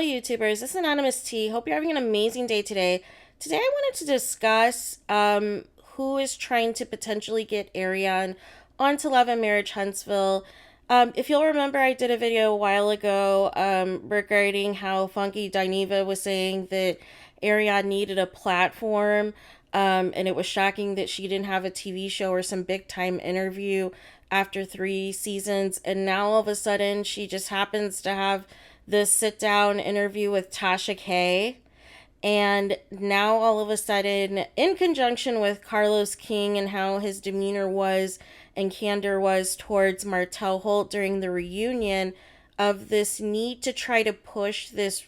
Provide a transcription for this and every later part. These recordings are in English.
YouTubers, this is Anonymous T. Hope you're having an amazing day today. Today I wanted to discuss who is trying to potentially get Arion onto Love and Marriage Huntsville. If you'll remember, I did a video a while ago regarding how Funky Dineva was saying that Arion needed a platform, and it was shocking that she didn't have a TV show or some big time interview after 3 seasons, and now all of a sudden she just happens to have this sit down interview with Tasha K. And now all of a sudden, in conjunction with Carlos King and how his demeanor was and candor was towards Martell Holt during the reunion, of this need to try to push this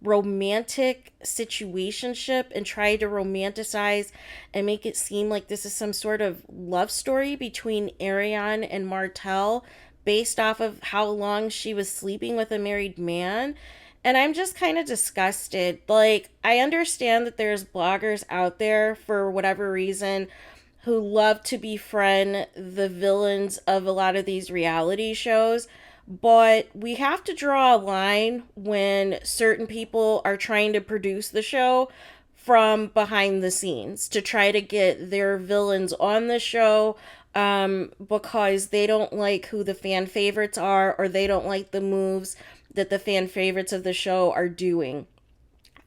romantic situationship and try to romanticize and make it seem like this is some sort of love story between Arion and Martell based off of how long she was sleeping with a married man. And I'm just kind of disgusted. Like, I understand that there's bloggers out there, for whatever reason, who love to befriend the villains of a lot of these reality shows. But we have to draw a line when certain people are trying to produce the show from behind the scenes to try to get their villains on the show, because they don't like who the fan favorites are, or they don't like the moves that the fan favorites of the show are doing.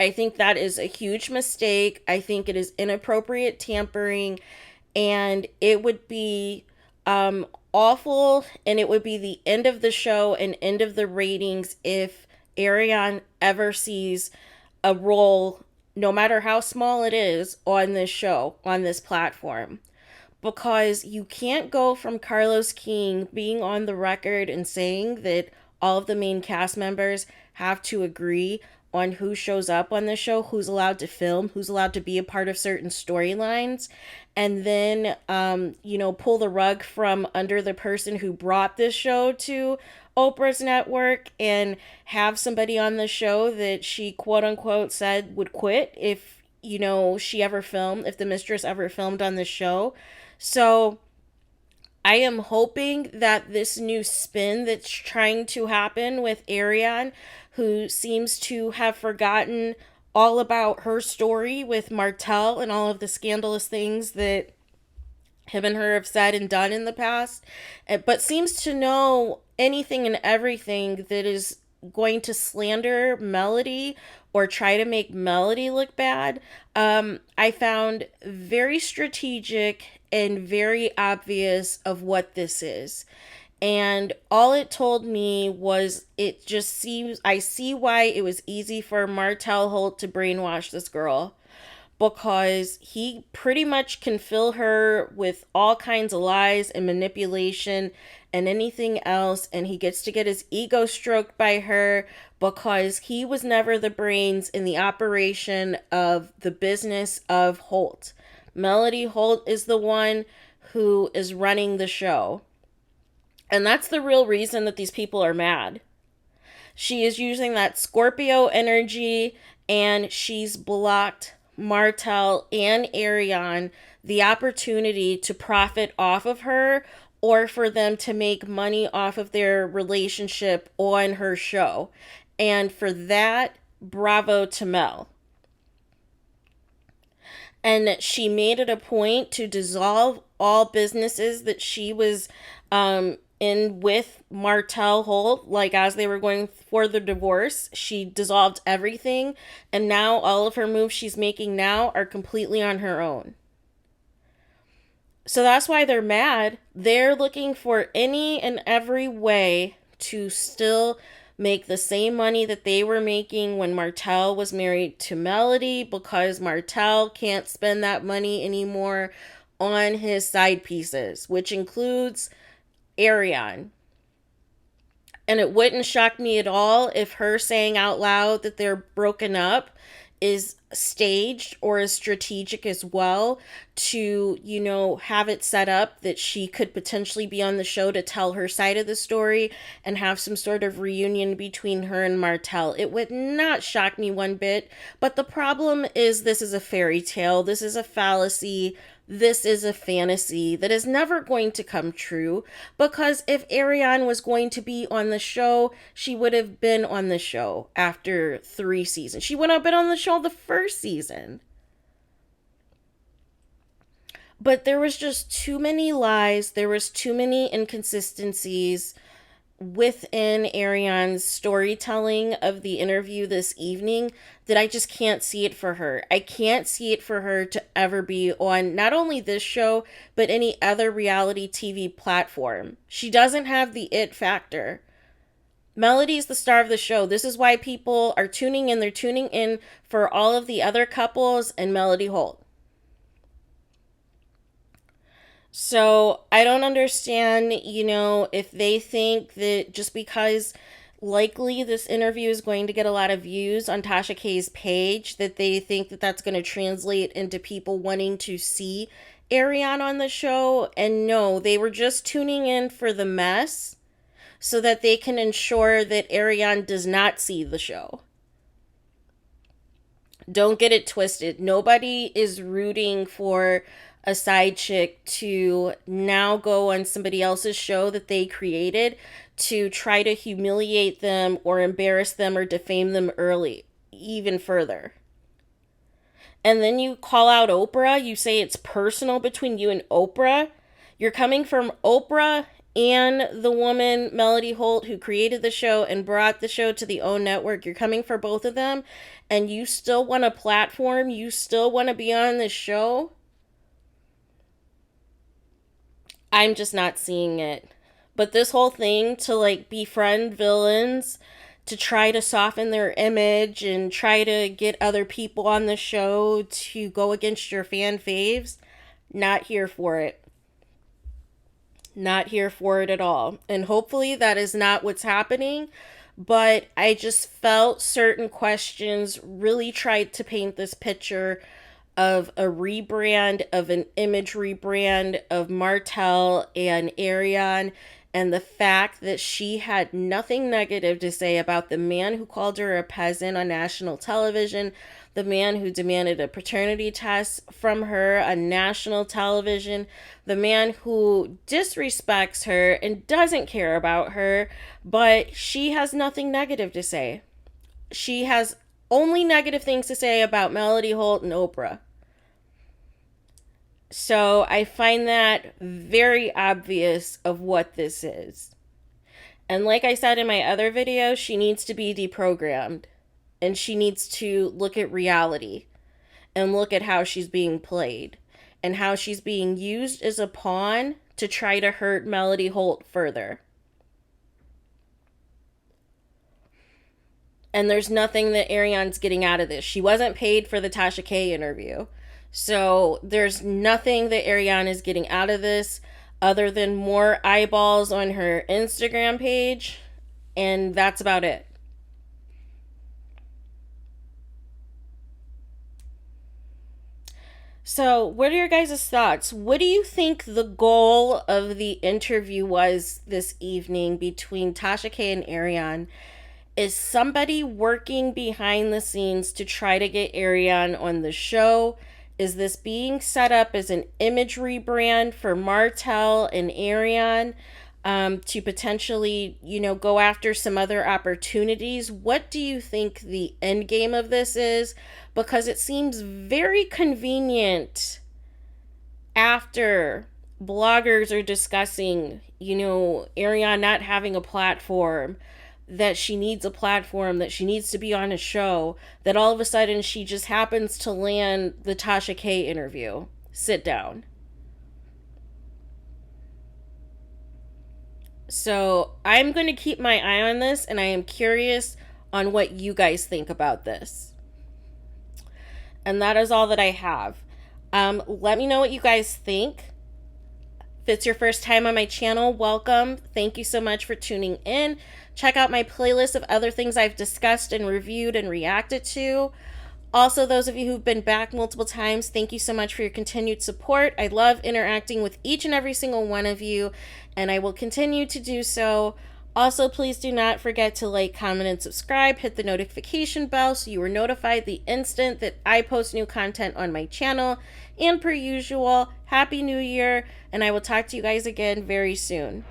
I think that is a huge mistake. I think it is inappropriate tampering, and it would be awful, and it would be the end of the show and end of the ratings if Arion ever sees a role, no matter how small it is, on this show, on this platform. Because you can't go from Carlos King being on the record and saying that all of the main cast members have to agree on who shows up on the show, who's allowed to film, who's allowed to be a part of certain storylines, and then, pull the rug from under the person who brought this show to Oprah's network and have somebody on the show that she quote unquote said would quit if, she ever filmed, if the mistress ever filmed on the show. So I am hoping that this new spin that's trying to happen with Arion, who seems to have forgotten all about her story with Martell and all of the scandalous things that him and her have said and done in the past, but seems to know anything and everything that is going to slander Melody or try to make Melody look bad, I found very strategic and very obvious of what this is. And all it told me was, it just seems, I see why it was easy for Martell Holt to brainwash this girl, because he pretty much can fill her with all kinds of lies and manipulation and anything else, and he gets to get his ego stroked by her because he was never the brains in the operation of the business of Holt. Melody Holt is the one who is running the show. And that's the real reason that these people are mad. She is using that Scorpio energy, and she's blocked Martell and Arion the opportunity to profit off of her, or for them to make money off of their relationship on her show. And for that, bravo to Mel. And she made it a point to dissolve all businesses that she was in with Martell Holt. Like, as they were going for the divorce, she dissolved everything, and now all of her moves she's making now are completely on her own. So that's why they're mad. They're looking for any and every way to still make the same money that they were making when Martell was married to Melody, because Martell can't spend that money anymore on his side pieces, which includes Arion. And it wouldn't shock me at all if her saying out loud that they're broken up is staged or is strategic as well, to, have it set up that she could potentially be on the show to tell her side of the story and have some sort of reunion between her and Martell. It would not shock me one bit. But the problem is, this is a fairy tale. This is a fallacy. this is a fantasy that is never going to come true, because if Arion was going to be on the show, she would have been on the show after 3 seasons. She would have been on the show the first season. But there was just too many lies. There was too many inconsistencies within Arion's storytelling of the interview this evening that I just can't see it for her. I can't see it for her to ever be on not only this show, but any other reality TV platform. She doesn't have the it factor. Melody's the star of the show. This is why people are tuning in. They're tuning in for all of the other couples and Melody Holt. So I don't understand, if they think that just because likely this interview is going to get a lot of views on Tasha K's page, that they think that that's going to translate into people wanting to see Ariana on the show. And no, they were just tuning in for the mess so that they can ensure that Ariana does not see the show. Don't get it twisted. Nobody is rooting for a side chick to now go on somebody else's show that they created to try to humiliate them or embarrass them or defame them even further. And then you call out Oprah. You say it's personal between you and Oprah. You're coming from Oprah and the woman, Melody Holt, who created the show and brought the show to the OWN network. You're coming for both of them, and you still want a platform. You still want to be on this show. I'm just not seeing it. But this whole thing to befriend villains, to try to soften their image and try to get other people on the show to go against your fan faves, not here for it. Not here for it at all. And hopefully that is not what's happening. But I just felt certain questions really tried to paint this picture of a rebrand, of an image rebrand of Martell and Arion, and the fact that she had nothing negative to say about the man who called her a peasant on national television, the man who demanded a paternity test from her on national television, the man who disrespects her and doesn't care about her, but she has nothing negative to say. She has only negative things to say about Melody Holt and Oprah. So I find that very obvious of what this is. And like I said in my other video, she needs to be deprogrammed. And she needs to look at reality and look at how she's being played and how she's being used as a pawn to try to hurt Melody Holt further. And there's nothing that Arion's getting out of this. She wasn't paid for the Tasha K interview. So there's nothing that Ariana is getting out of this other than more eyeballs on her Instagram page. And that's about it. So what are your guys' thoughts? What do you think the goal of the interview was this evening between Tasha K and Arion? Is somebody working behind the scenes to try to get Arion on the show? Is this being set up as an image rebrand for Martell and Arion to potentially, go after some other opportunities? What do you think the end game of this is? Because it seems very convenient after bloggers are discussing, Arion not having a platform, that she needs a platform, that she needs to be on a show, that all of a sudden she just happens to land the Tasha K interview. Sit down. So I'm going to keep my eye on this, and I am curious on what you guys think about this. And that is all that I have. Let me know what you guys think. If it's your first time on my channel, welcome. Thank you so much for tuning in. Check out my playlist of other things I've discussed and reviewed and reacted to. Also, those of you who've been back multiple times, thank you so much for your continued support. I love interacting with each and every single one of you, and I will continue to do so. Also, please do not forget to like, comment, and subscribe. Hit the notification bell so you are notified the instant that I post new content on my channel. And per usual, Happy New Year, and I will talk to you guys again very soon.